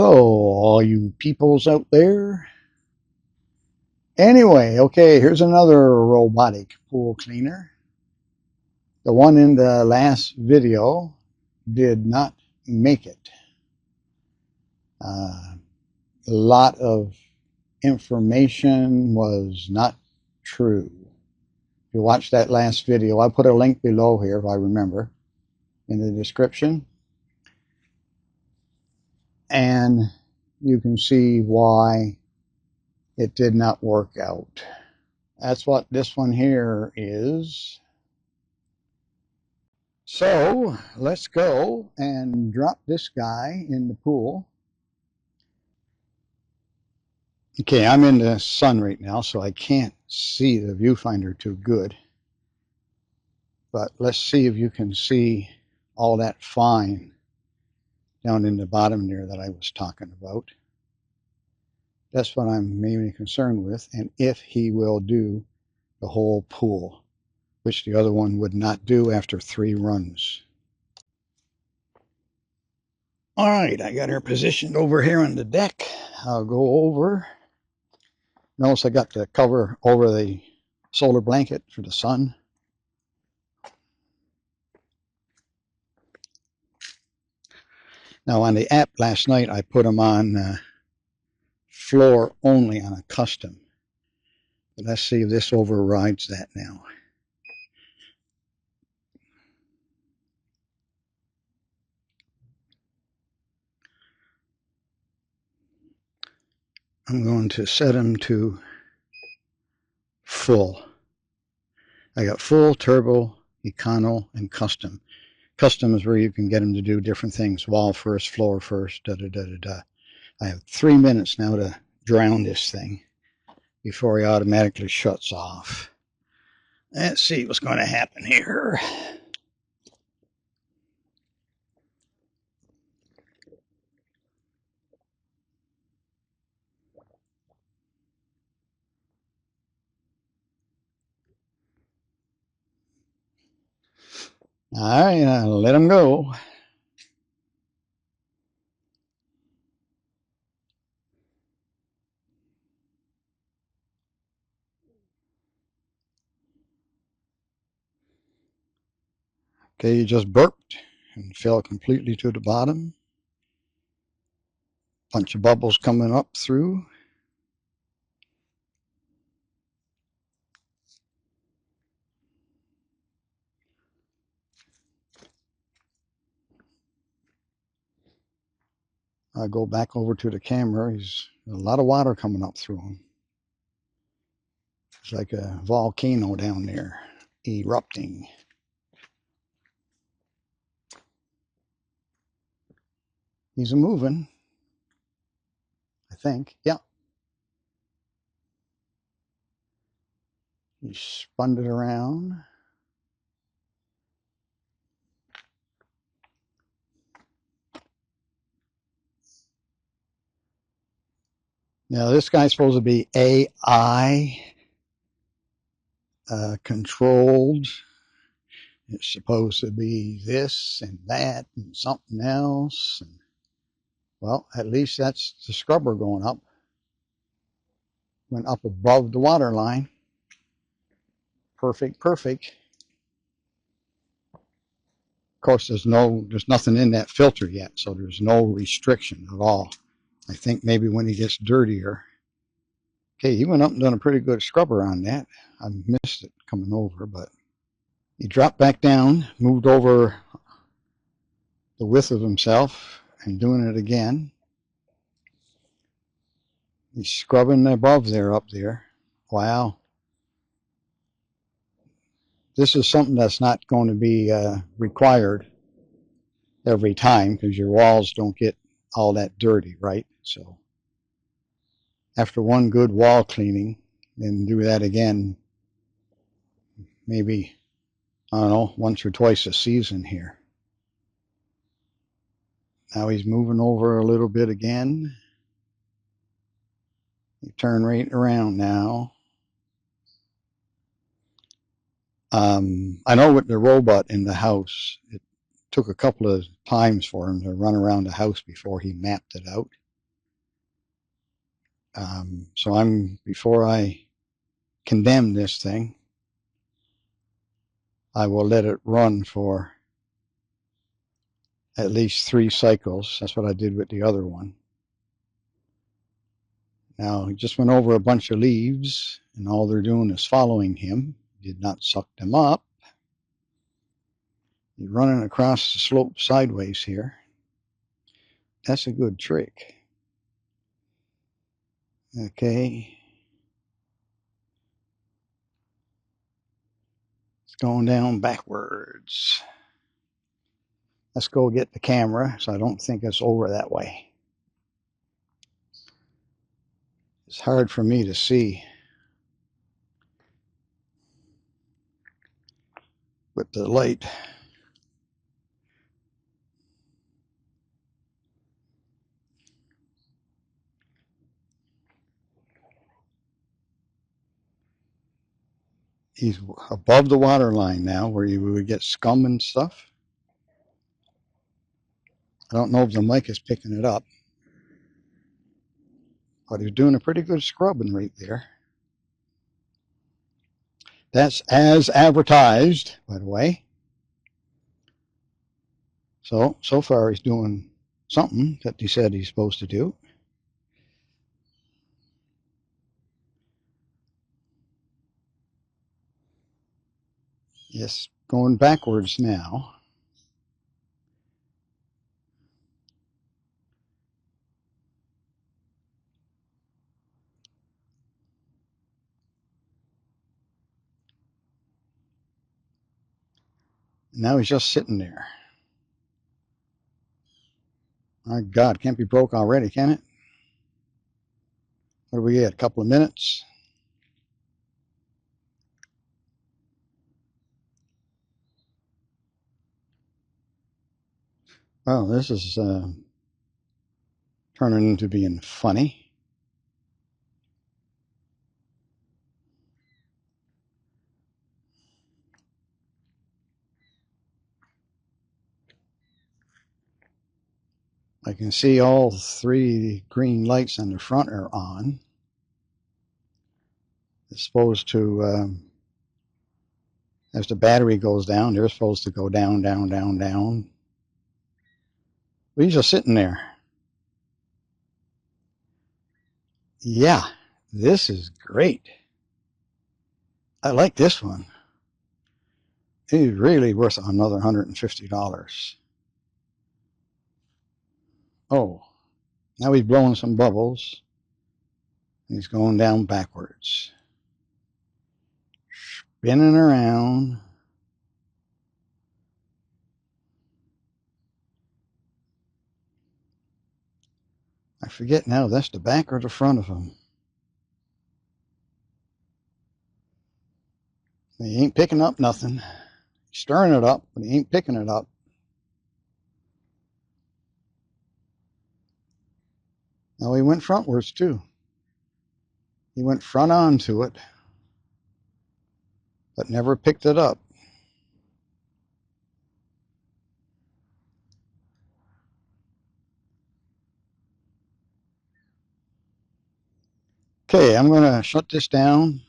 Hello, all you peoples out there. Anyway, okay, here's another robotic pool cleaner. The one in the last video did not make it. A lot of information was not true. If you watch that last video, I'll put a link below here if I remember in the description. And you can see why it did not work out. That's what this one here is. So let's go and drop this guy in the pool. Okay, I'm in the sun right now, so I can't see the viewfinder too good. But let's see if you can see all that fine down in the bottom there that I was talking about. That's what I'm mainly concerned with, and if he will do the whole pool, which the other one would not do after 3 runs. All right, I got her positioned over here on the deck. I'll go over. Notice I got the cover over the solar blanket for the sun. Now on the app last night, I put them on floor only on a custom. But let's see if this overrides that now. I'm going to set them to full. I got full, turbo, econo, and custom. Custom is where you can get them to do different things. Wall first, floor first, da-da-da-da-da. I have 3 minutes now to drown this thing before he automatically shuts off. Let's see what's going to happen here. All right, let him go. Okay, you just burped and fell completely to the bottom. Bunch of bubbles coming up through. I go back over to the camera. There's a lot of water coming up through him. It's like a volcano down there erupting. He's moving, I think. Yeah. He spun it around. Now this guy's supposed to be AI controlled. It's supposed to be this and that and something else. And, well, at least that's the scrubber going up. Went up above the water line. Perfect, perfect. Of course, there's nothing in that filter yet, so there's no restriction at all. I think maybe when he gets dirtier. Okay, he went up and done a pretty good scrubber on that. I missed it coming over, but he dropped back down, moved over the width of himself, and doing it again. He's scrubbing above there, up there. Wow. This is something that's not going to be required every time because your walls don't get all that dirty, right? So after one good wall cleaning, then do that again, maybe, I don't know, once or twice a season here. Now he's moving over a little bit again. You turn right around now. I know with the robot in the house, it took a couple of times for him to run around the house before he mapped it out. So before I condemn this thing, I will let it run for at least 3 cycles. That's what I did with the other one. Now, he just went over a bunch of leaves, and all they're doing is following him. He did not suck them up. He's running across the slope sideways here. That's a good trick. Okay. It's going down backwards. Let's go get the camera, so I don't think it's over that way. It's hard for me to see with the light. He's above the water line now, where you would get scum and stuff. I don't know if the mic is picking it up, but he's doing a pretty good scrubbing right there. That's as advertised, by the way. So far he's doing something that he said he's supposed to do. Yes, going backwards now. Now he's just sitting there. My God, can't be broke already, can it? What do we get? A couple of minutes? Well, this is turning into being funny. I can see all 3 green lights on the front are on. It's supposed to, as the battery goes down, they're supposed to go down, down, down, down. But he's just sitting there. Yeah, this is great. I like this one. He's really worth another $150. Oh, now he's blowing some bubbles. He's going down backwards. Spinning around. I forget now, that's the back or the front of him. He ain't picking up nothing. He's stirring it up, but he ain't picking it up. Now he went frontwards too. He went front onto it, but never picked it up. Okay, I'm going to shut this down.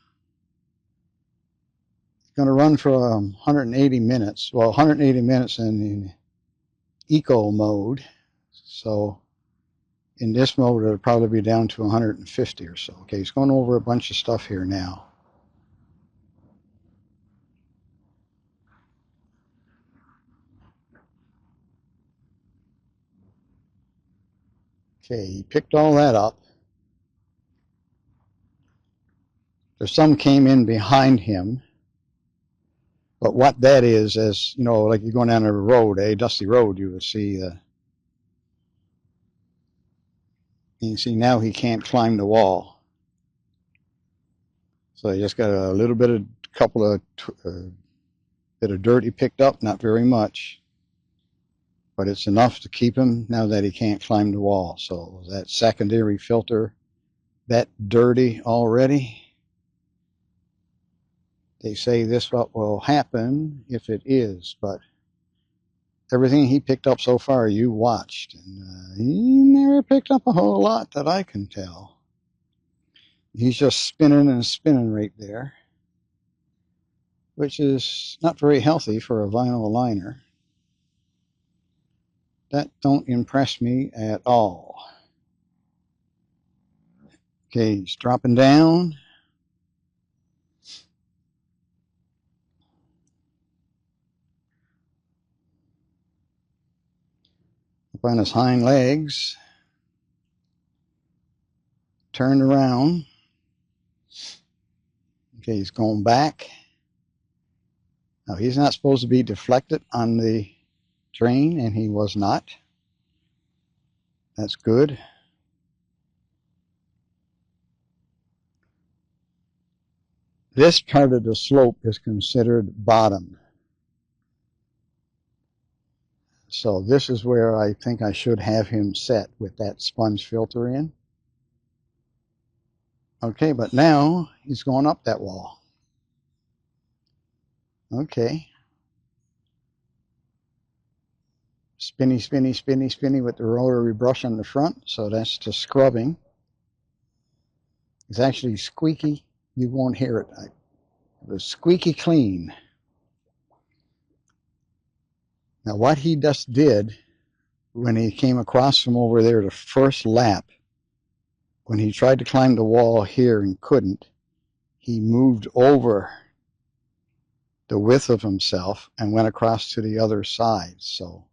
It's going to run for 180 minutes. Well, 180 minutes in eco mode. So in this mode, it'll probably be down to 150 or so. Okay, he's going over a bunch of stuff here now. Okay, he picked all that up. There's some came in behind him. But what that is, as you know, like you're going down a road, a dusty road, you will see. You see now he can't climb the wall, so he just got a little bit of couple of bit of dirt he picked up, not very much, but it's enough to keep him now that he can't climb the wall. So that secondary filter, that dirty already. They say this what will happen if it is, but everything he picked up so far you watched, and he never picked up a whole lot that I can tell. he's just spinning and spinning right there, which is not very healthy for a vinyl aligner. That don't impress me at all. Okay, he's dropping down. Up on his hind legs. Turned around. Okay, he's going back. Now, he's not supposed to be deflected on the drain, and he was not. That's good. This part of the slope is considered bottom. So this is where I think I should have him set with that sponge filter in. Okay, but now he's going up that wall. Okay. Spinny, spinny, spinny, spinny with the rotary brush on the front. So that's just scrubbing. It's actually squeaky. You won't hear it. It was squeaky clean. Now what he just did when he came across from over there the first lap, when he tried to climb the wall here and couldn't, he moved over the width of himself and went across to the other side. So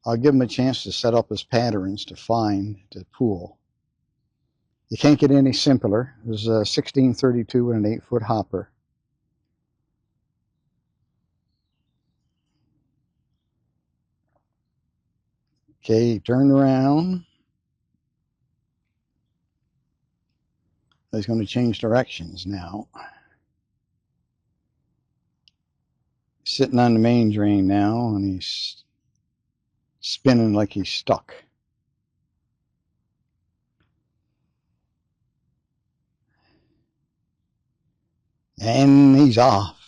I'll give him a chance to set up his patterns to find the pool. You can't get any simpler. There's a 1632 and an 8-foot hopper. Okay, turn around. He's going to change directions now. He's sitting on the main drain now, and he's spinning like he's stuck. And he's off.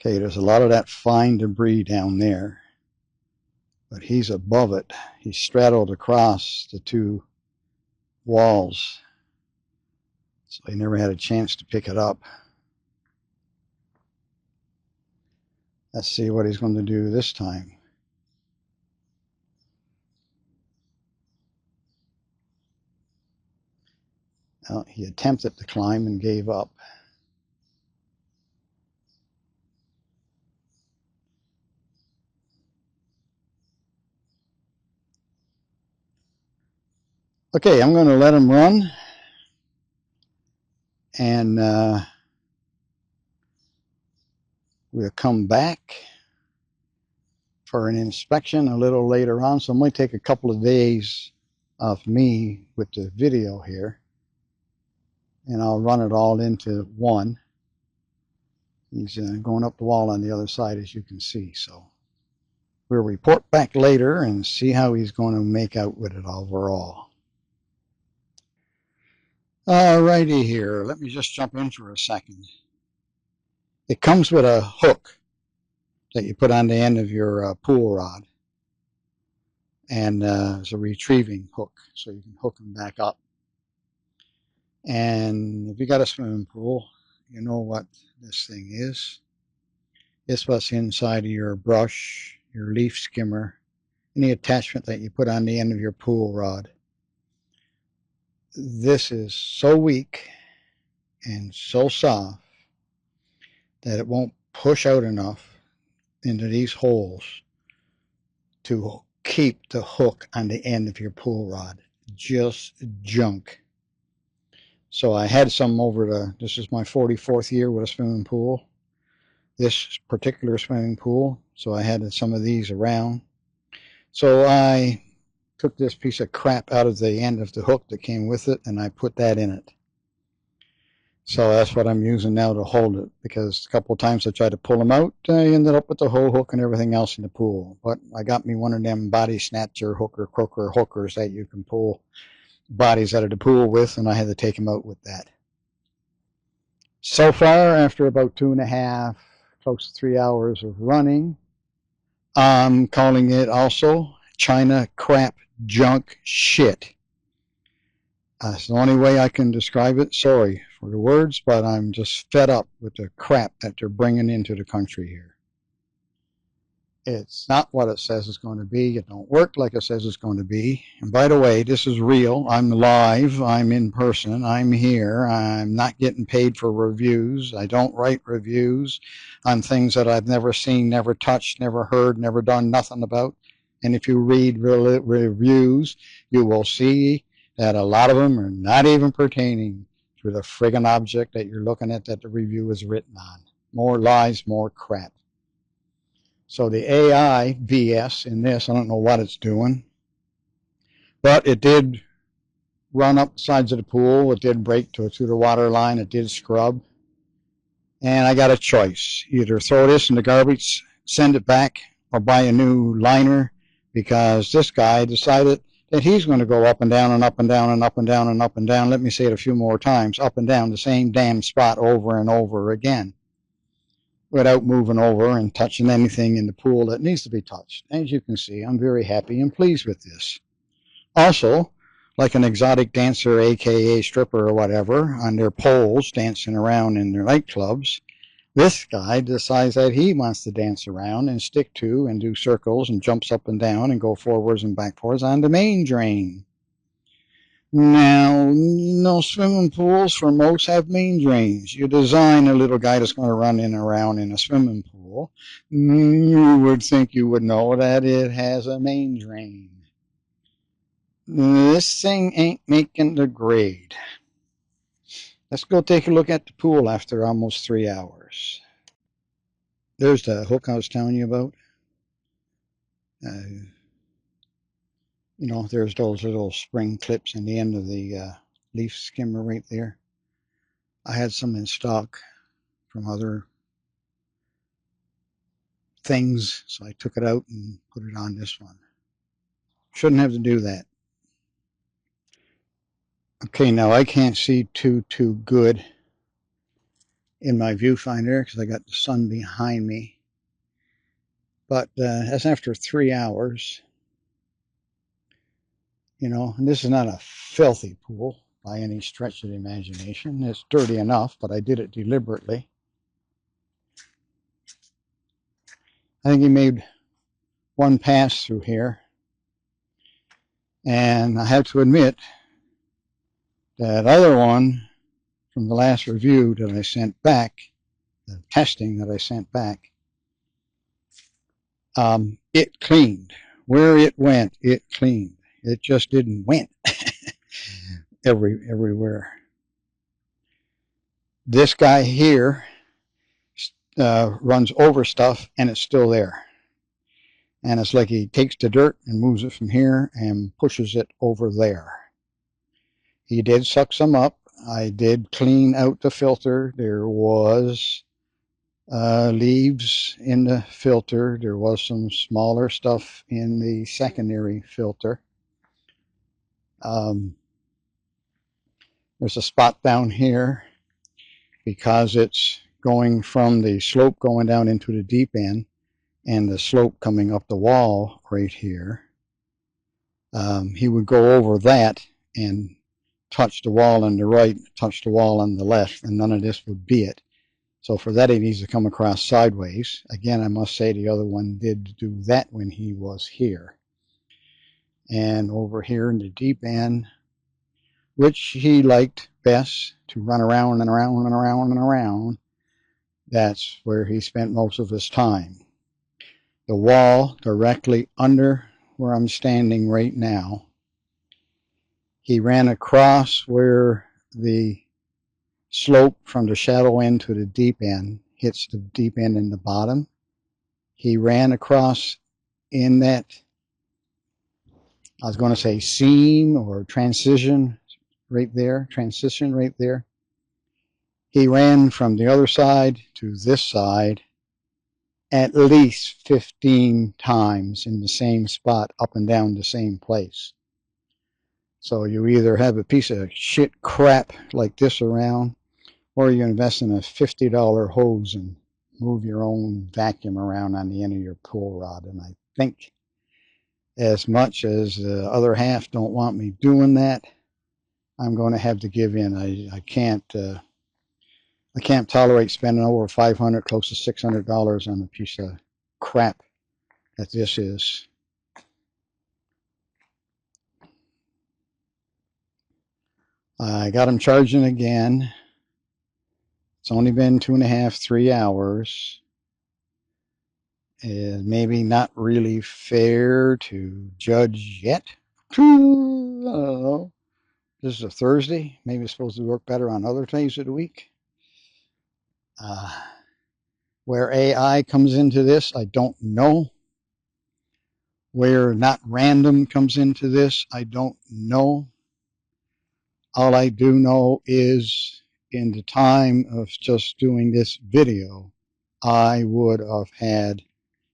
Okay, there's a lot of that fine debris down there, but he's above it. He's straddled across the two walls, so he never had a chance to pick it up. Let's see what he's going to do this time. Well, he attempted to climb and gave up. Okay, I'm going to let him run, and we'll come back for an inspection a little later on. So it might take a couple of days of me with the video here, and I'll run it all into one. He's going up the wall on the other side, as you can see. So we'll report back later and see how he's going to make out with it overall. Alrighty here, let me just jump in for a second. It comes with a hook that you put on the end of your pool rod, and it's a retrieving hook, so you can hook them back up. And if you got a swimming pool, you know what this thing is. It's what's inside of your brush, your leaf skimmer, any attachment that you put on the end of your pool rod. This is so weak and so soft that it won't push out enough into these holes to keep the hook on the end of your pool rod. Just junk. So I had some this is my 44th year with a swimming pool. This particular swimming pool. So I had some of these around. So I took this piece of crap out of the end of the hook that came with it, and I put that in it. So that's what I'm using now to hold it, because a couple of times I tried to pull them out, I ended up with the whole hook and everything else in the pool. But I got me one of them body snatcher hooker croaker hookers that you can pull bodies out of the pool with, and I had to take them out with that. So far, after about 2.5, close to 3 hours of running, I'm calling it also China crap junk shit. That's the only way I can describe it. Sorry for the words, but I'm just fed up with the crap that they're bringing into the country here. It's not what it says it's going to be. It don't work like it says it's going to be. And by the way, this is real. I'm live. I'm in person. I'm here. I'm not getting paid for reviews. I don't write reviews on things that I've never seen, never touched, never heard, never done nothing about. And if you read reviews, you will see that a lot of them are not even pertaining to the friggin' object that you're looking at that the review is written on. More lies, more crap. So the AI BS in this, I don't know what it's doing, but it did run up the sides of the pool. It did break through the water line. It did scrub. And I got a choice. Either throw this in the garbage, send it back, or buy a new liner, because this guy decided that he's going to go up and down and up and down and up and down and up and down. Let me say it a few more times. Up and down the same damn spot over and over again, without moving over and touching anything in the pool that needs to be touched. As you can see, I'm very happy and pleased with this. Also, like an exotic dancer, aka stripper or whatever, on their poles dancing around in their nightclubs, this guy decides that he wants to dance around and stick to and do circles and jumps up and down and go forwards and backwards on the main drain. Now, no swimming pools for most have main drains. You design a little guy that's going to run in and around in a swimming pool. You would think you would know that it has a main drain. This thing ain't making the grade. Let's go take a look at the pool after almost 3 hours. There's the hook I was telling you about. There's those little spring clips in the end of the leaf skimmer right there. I had some in stock from other things, so I took it out and put it on this one. Shouldn't have to do that. Okay, now I can't see too good in my viewfinder because I got the sun behind me. But that's after 3 hours. And this is not a filthy pool by any stretch of the imagination. It's dirty enough, but I did it deliberately. I think he made one pass through here. And I have to admit, that other one from the last review that I sent back, the testing that I sent back, it cleaned. Where it went, it cleaned. It just didn't went everywhere. This guy here runs over stuff and it's still there. And it's like he takes the dirt and moves it from here and pushes it over there. He did suck some up. I did clean out the filter. There was leaves in the filter. There was some smaller stuff in the secondary filter. There's a spot down here because it's going from the slope going down into the deep end and the slope coming up the wall right here. He would go over that and touch the wall on the right, touch the wall on the left, and none of this would be it. So for that, he needs to come across sideways. Again, I must say the other one did do that when he was here. And over here in the deep end, which he liked best to run around and around and around and around, that's where he spent most of his time. The wall directly under where I'm standing right now, he ran across where the slope from the shallow end to the deep end hits the deep end in the bottom. He ran across in that, I was going to say seam or transition right there. He ran from the other side to this side at least 15 times in the same spot, up and down the same place. So you either have a piece of shit crap like this around, or you invest in a $50 hose and move your own vacuum around on the end of your pool rod. And I think as much as the other half don't want me doing that, I'm going to have to give in. I can't tolerate spending over $500, close to $600 on a piece of crap that this is. I got them charging again. It's only been 2.5, 3 hours. Maybe not really fair to judge yet. I don't know. This is a Thursday. Maybe it's supposed to work better on other days of the week. Where AI comes into this, I don't know. Where not random comes into this, I don't know. All I do know is in the time of just doing this video, I would have had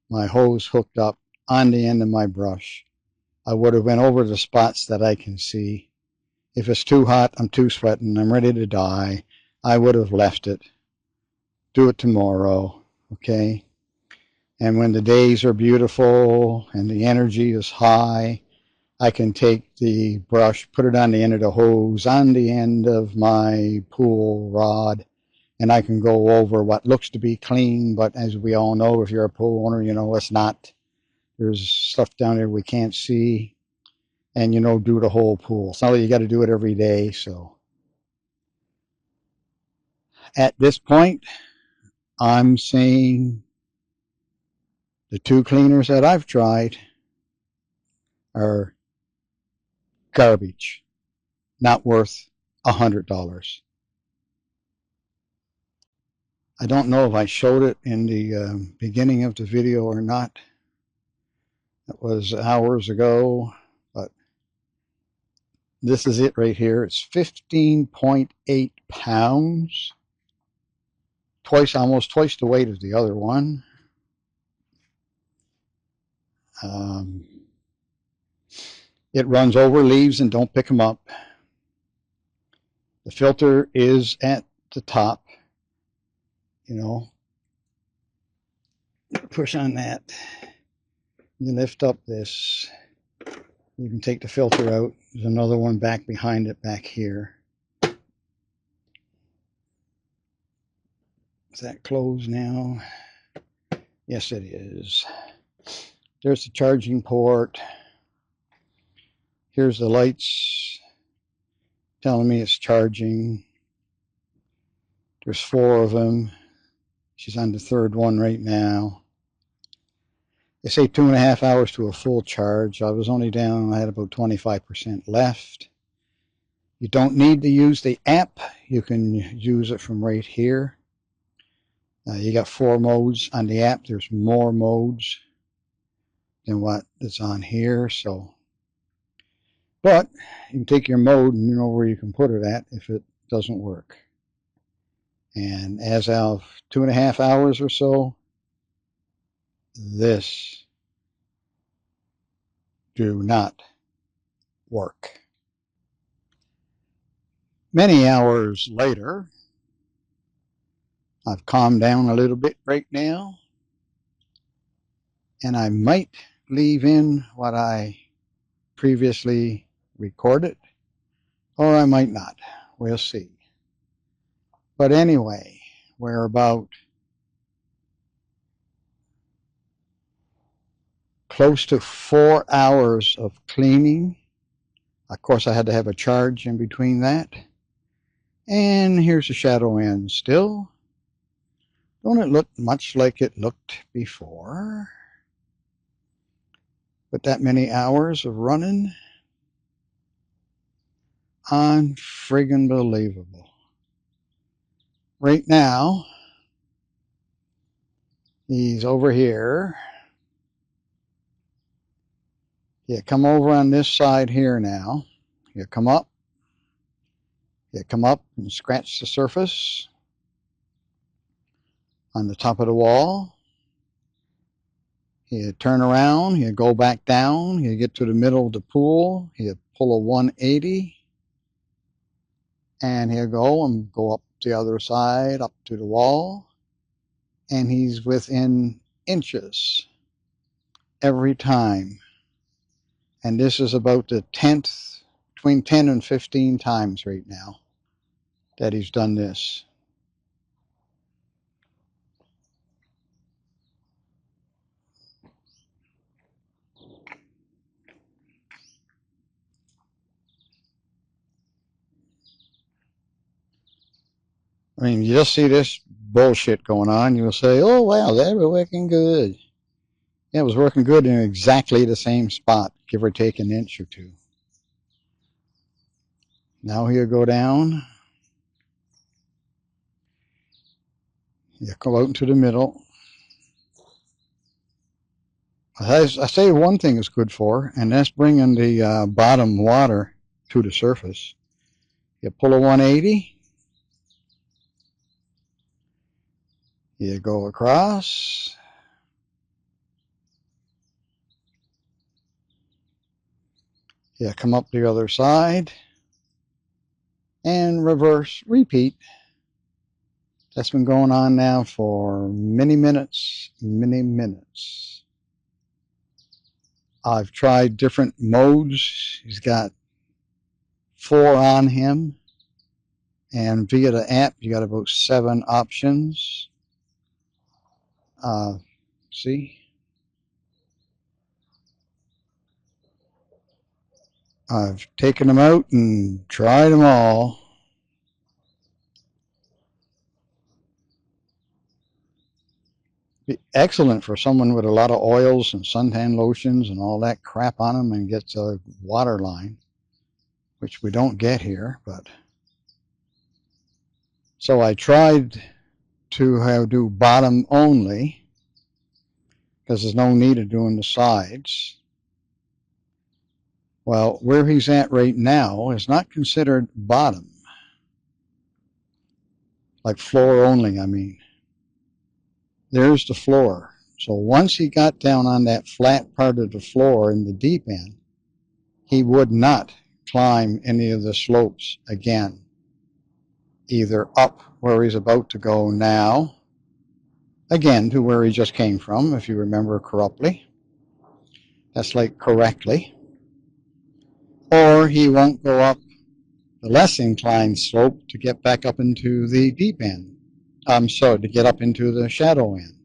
my hose hooked up on the end of my brush. I would have went over the spots that I can see. If it's too hot, I'm too sweating, I'm ready to die, I would have left it. Do it tomorrow, okay? And when the days are beautiful and the energy is high, I can take the brush, put it on the end of the hose, on the end of my pool rod, and I can go over what looks to be clean, but as we all know, if you're a pool owner, you know it's not. There's stuff down there we can't see, and do the whole pool. It's not like you got to do it every day, so. At this point, I'm saying the 2 cleaners that I've tried are garbage, not worth $100. I don't know if I showed it in the beginning of the video or not. It was hours ago, but this is it right here. It's 15.8 pounds, almost twice the weight of the other one. It runs over leaves and don't pick them up. The filter is at the top. Push on that. You lift up this. You can take the filter out. There's another one back behind it back here. Is that closed now? Yes, it is. There's the charging port. Here's the lights telling me it's charging. There's 4 of them. She's on the 3rd one right now. They say 2.5 hours to a full charge. I was only down, I had about 25% left. You don't need to use the app. You can use it from right here. You got 4 modes on the app. There's more modes than what is on here. But you can take your mode and you know where you can put it at if it doesn't work. And as of 2.5 hours or so, this do not work. Many hours later, I've calmed down a little bit right now, and I might leave in what I previously recorded, or I might not. We'll see. But anyway, we're about close to 4 hours of cleaning. Of course, I had to have a charge in between that. And here's the shadow end still. Don't it look much like it looked before? With that many hours of running? Unfriggin' believable. Right now, he's over here. You come over on this side here now. You come up. You come up and scratch the surface on the top of the wall. You turn around. You go back down. You get to the middle of the pool. You pull a 180. And he'll go up the other side, up to the wall, and he's within inches every time. And this is about the 10th, between 10 and 15 times right now that he's done this. I mean, you just see this bullshit going on, you'll say, oh, wow, that was working good. Yeah, it was working good in exactly the same spot, give or take an inch or two. Now he'll go down. You go out into the middle. I say one thing is good for, and that's bringing the bottom water to the surface. You pull a 180. You go across. You come up the other side. And reverse, repeat. That's been going on now for many minutes, many minutes. I've tried different modes. He's got 4 on him. And via the app, you got about 7 options. See? I've taken them out and tried them all. Be excellent for someone with a lot of oils and suntan lotions and all that crap on them and gets a water line, which we don't get here. But so I tried to do bottom only because there's no need of doing the sides. Well, where he's at right now is not considered bottom, like floor only, I mean. There's the floor. So once he got down on that flat part of the floor in the deep end, he would not climb any of the slopes again, either up where he's about to go now, again to where he just came from, if you remember correctly. That's like correctly. Or he won't go up the less inclined slope to get back up into the deep end. To get up into the shadow end.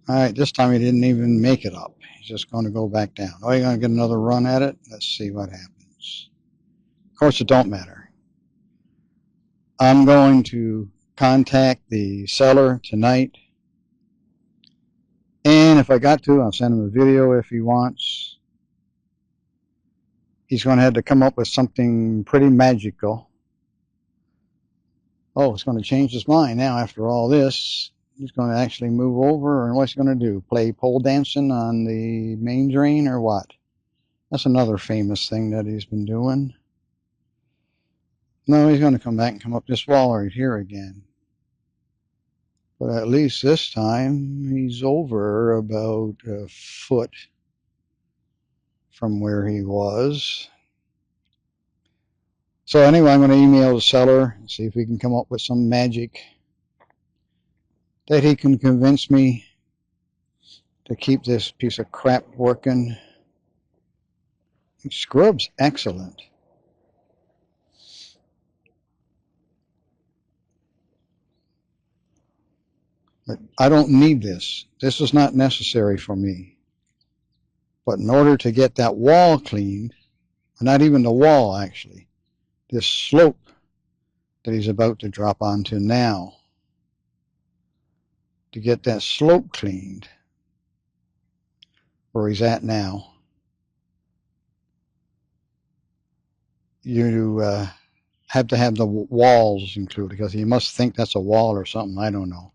All right, this time he didn't even make it up. He's just going to go back down. Oh, you're going to get another run at it? Let's see what happens. Of course, it don't matter. I'm going to contact the seller tonight. And if I got to, I'll send him a video if he wants. He's going to have to come up with something pretty magical. Oh, it's going to change his mind now after all this. He's going to actually move over, and what's he going to do? Play pole dancing on the main drain or what? That's another famous thing that he's been doing. No, he's going to come back and come up this wall right here again. But at least this time, he's over about a foot from where he was. So anyway, I'm going to email the seller and see if we can come up with some magic that he can convince me to keep this piece of crap working. Scrub's excellent. But I don't need this. This is not necessary for me. But in order to get that wall cleaned, not even the wall actually, this slope that he's about to drop onto now, to get that slope cleaned where he's at now, you have to have the walls included because he must think that's a wall or something. I don't know.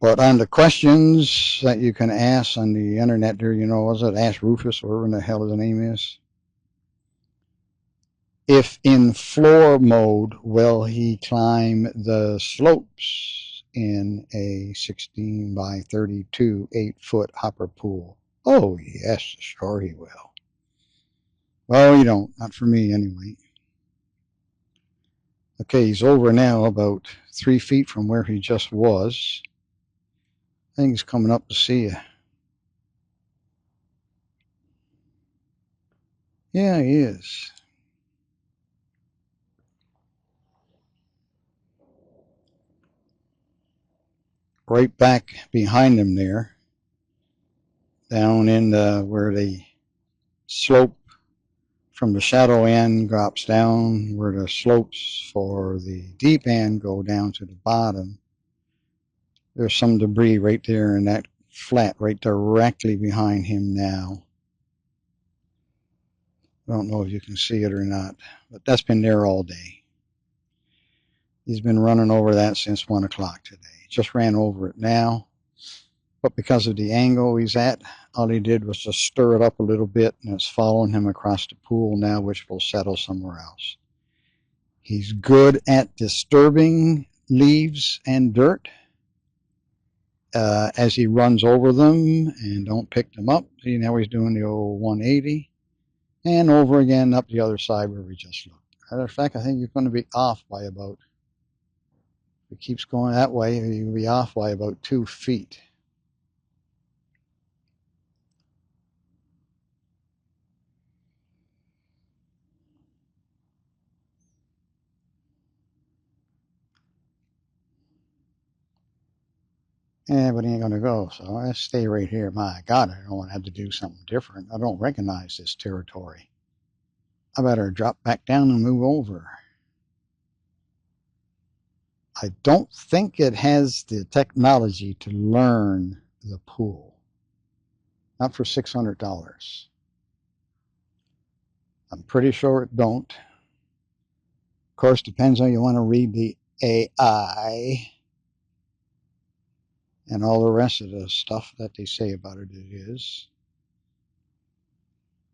But on the questions that you can ask on the internet there, was it Ask Rufus or whatever the hell his name is? If in floor mode, will he climb the slopes in a 16 by 32 8-foot hopper pool? Oh, yes, sure he will. Well, you don't. Not for me, anyway. Okay, he's over now about 3 feet from where he just was. I think he's coming up to see you. Yeah, he is. Right back behind him there, down in where the slope from the shallow end drops down, where the slopes for the deep end go down to the bottom. There's some debris right there in that flat right directly behind him now. I don't know if you can see it or not, but that's been there all day. He's been running over that since 1 o'clock today. Just ran over it now, but because of the angle he's at, all he did was just stir it up a little bit, and it's following him across the pool now, which will settle somewhere else. He's good at disturbing leaves and dirt as he runs over them and don't pick them up. See, now he's doing the old 180 and over again up the other side where we just looked. Matter of fact, I think he's going to be off by about, if it keeps going that way, he'll be off by about 2 feet. Yeah, but he ain't going to go, so I stay right here. My God, I don't want to have to do something different. I don't recognize this territory. I better drop back down and move over. I don't think it has the technology to learn the pool. Not for $600. I'm pretty sure it don't. Of course, depends on you want to read the AI and all the rest of the stuff that they say about it. It is.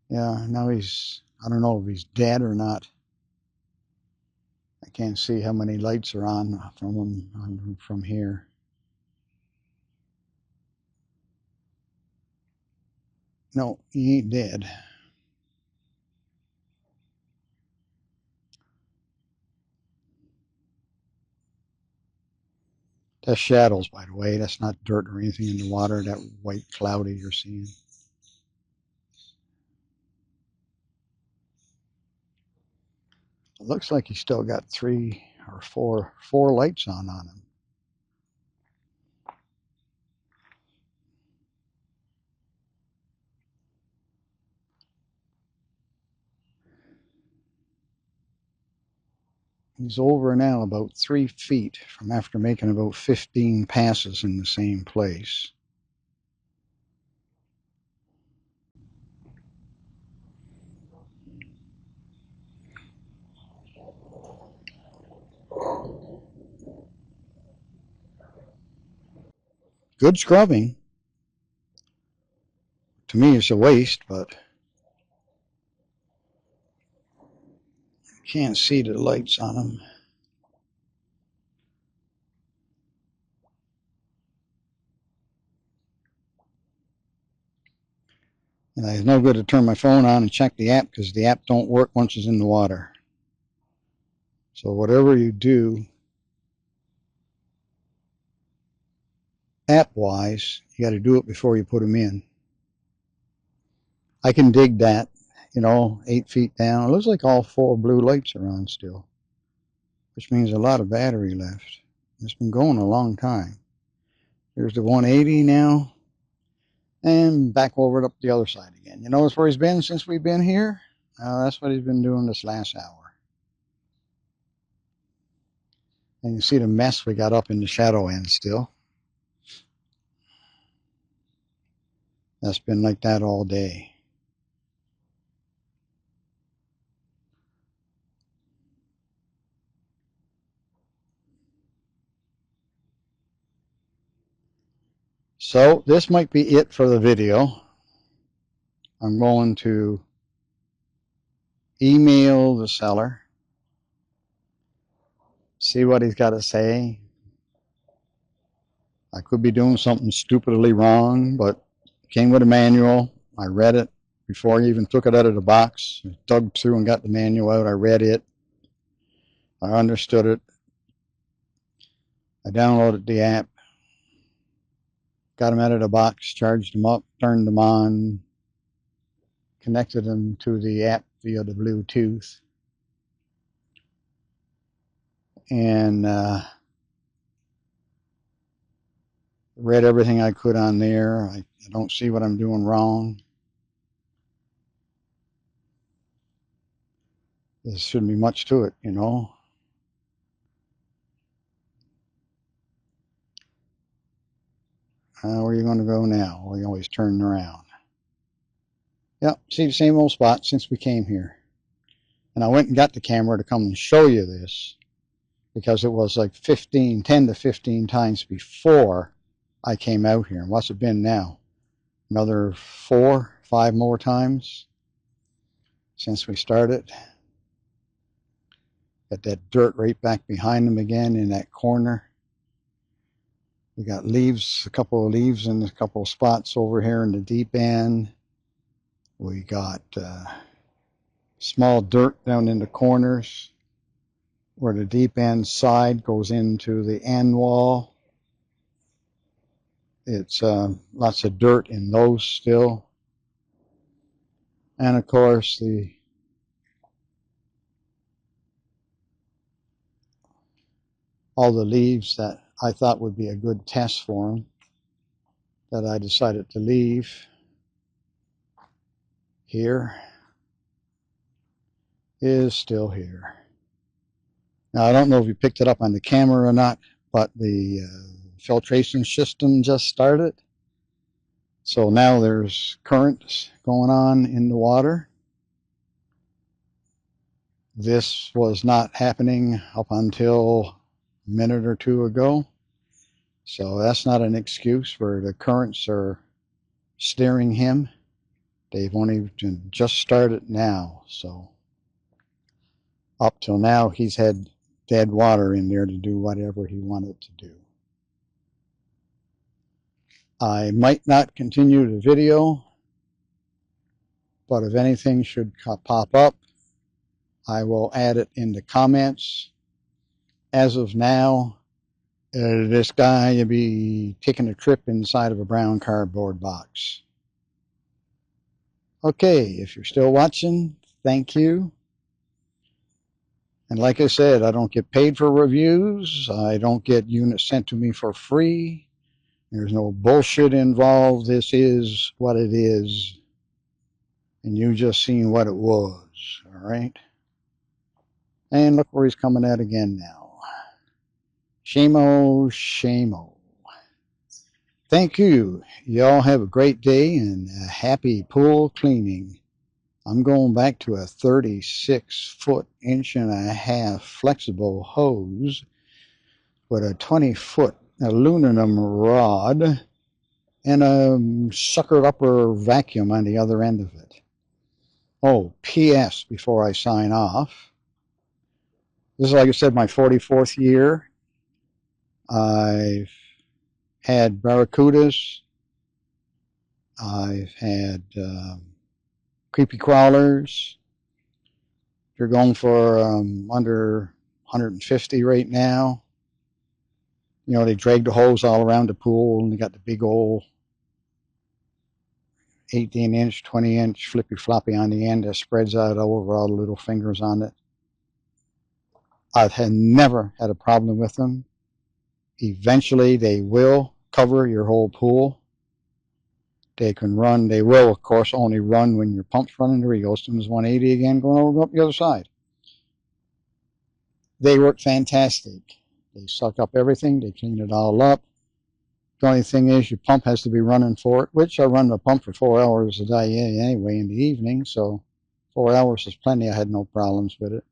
Yeah, now he's, I don't know if he's dead or not. I can't see how many lights are on from him from here. No, he ain't dead. That's shadows, by the way. That's not dirt or anything in the water, that white cloudy you're seeing. It looks like he's still got 3 or 4 lights on him. He's over now about 3 feet from after making about 15 passes in the same place. Good scrubbing. To me, it's a waste, but can't see the lights on him. And it's no good to turn my phone on and check the app because the app don't work once it's in the water. So whatever you do, app-wise, you got to do it before you put them in. I can dig that, 8 feet down. It looks like all 4 blue lights are on still, which means a lot of battery left. It's been going a long time. There's the 180 now, and back over it up the other side again. You notice where he's been since we've been here? That's what he's been doing this last hour. And you see the mess we got up in the shadow end still. That's been like that all day. So this might be it for the video. I'm going to email the seller, see what he's got to say. I could be doing something stupidly wrong, but came with a manual. I read it. before I even took it out of the box. I dug through and got the manual out. I read it. I understood it. I downloaded the app, got them out of the box, charged them up, turned them on, connected them to the app via the Bluetooth, and read everything I could on there. I don't see what I'm doing wrong. There shouldn't be much to it, you know. Where are you going to go now? Well, you always turn around. Yep, see the same old spot since we came here. And I went and got the camera to come and show you this because it was like 10 to 15 times before I came out here. What's it been now? Another 4, 5 more times since we started. Got that dirt right back behind them again in that corner. We got leaves, a couple of leaves in a couple of spots over here in the deep end. We got small dirt down in the corners where the deep end side goes into the end wall. It's lots of dirt in those still. And of course all the leaves that I thought would be a good test for them that I decided to leave here is still here. Now, I don't know if you picked it up on the camera or not, but the filtration system just started. So now there's currents going on in the water. This was not happening up until a minute or two ago. So that's not an excuse where the currents are steering him. They've only just started now. So up till now, he's had dead water in there to do whatever he wanted to do. I might not continue the video, but if anything should pop up, I will add it in the comments. As of now, this guy will be taking a trip inside of a brown cardboard box. Okay, if you're still watching, thank you. And like I said, I don't get paid for reviews. I don't get units sent to me for free. There's no bullshit involved. This is what it is. And you just seen what it was, all right? And look where he's coming at again now. Shame-o, shame-o. Thank you. Y'all have a great day and a happy pool cleaning. I'm going back to a 36-foot, inch-and-a-half flexible hose with a 20-foot aluminum rod and a sucker upper vacuum on the other end of it. Oh, P.S. before I sign off. This is, like I said, my 44th year. I've had barracudas. I've had creepy crawlers. They're going for under 150 right now. You know, they drag the hose all around the pool, and they got the big old 18-inch, 20-inch flippy floppy on the end that spreads out over all the little fingers on it. I've never had a problem with them. Eventually, they will cover your whole pool. They can run. They will, of course, only run when your pump's running. There he goes. As 180 again, going over up the other side. They work fantastic. They suck up everything. They clean it all up. The only thing is your pump has to be running for it, which I run the pump for 4 hours a day anyway in the evening, so 4 hours is plenty. I had no problems with it.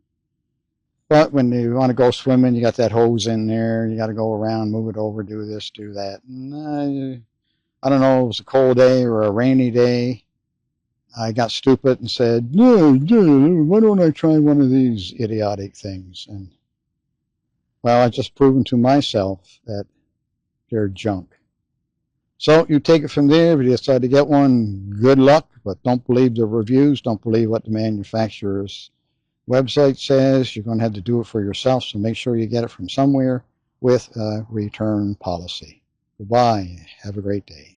But when you want to go swimming, you got that hose in there. You got to go around, move it over, do this, do that. And, I don't know, it was a cold day or a rainy day. I got stupid and said, why don't I try one of these idiotic things? And, well, I've just proven to myself that they're junk. So you take it from there. If you decide to get one, good luck. But don't believe the reviews. Don't believe what the manufacturer's website says. You're going to have to do it for yourself, so make sure you get it from somewhere with a return policy. Goodbye. Have a great day.